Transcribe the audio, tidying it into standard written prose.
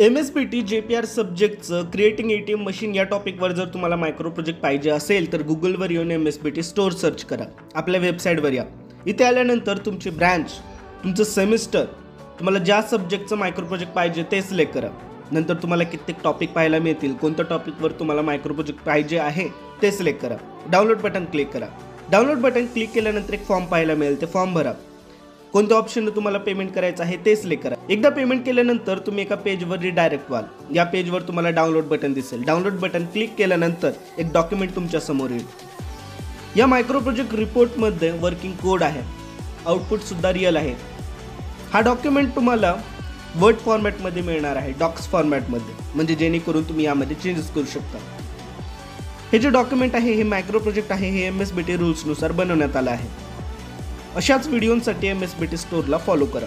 MSBT JPR सब्जेक्टचं creating ATM machine या टॉपिकवर जर तुम्हाला मायक्रो प्रोजेक्ट पाहिजे असेल तर गुगलवर येऊन MSBT स्टोअर सर्च करा. आपल्या वेबसाईटवर या. इथे आल्यानंतर तुमची ब्रँच, तुमचं सेमिस्टर, तुम्हाला ज्या सब्जेक्टचं मायक्रो प्रोजेक्ट पाहिजे ते सिलेक्ट करा. नंतर तुम्हाला कित्येक टॉपिक पाहायला मिळतील. कोणत्या टॉपिकवर तुम्हाला मायक्रो प्रोजेक्ट पाहिजे आहे ते सिलेक्ट करा. डाउनलोड बटन क्लिक करा. डाउनलोड बटन क्लिक केल्यानंतर एक फॉर्म पाहायला मिळेल. ते फॉर्म भरा. कोणत्या ऑप्शनने तुम्हाला पेमेंट करायचं आहे ते सिलेक्ट करा. एकदा पेमेंट केल्यानंतर तुम्ही एका पेजवर रिडायरेक्ट व्हाल. या पेजवर तुम्हाला डाउनलोड बटन दिसेल. डाउनलोड बटन क्लिक केल्यानंतर एक डॉक्युमेंट तुमच्या समोर येईल. या मायक्रो प्रोजेक्ट रिपोर्टमध्ये वर्किंग कोड आहे. आउटपुट सुद्धा रिअल आहे. हा डॉक्युमेंट तुम्हाला वर्ड फॉर्मॅटमध्ये मिळणार आहे, डॉक्स फॉर्मॅटमध्ये, म्हणजे जेणेकरून तुम्ही यामध्ये चेंजेस करू शकता. हे जे डॉक्युमेंट आहे हे मायक्रो प्रोजेक्ट आहे, हे MSBT रूल्सनुसार बनवण्यात आलं आहे. अशाच व्हिडिओंसाठी MSBT स्टोअरला फॉलो करा.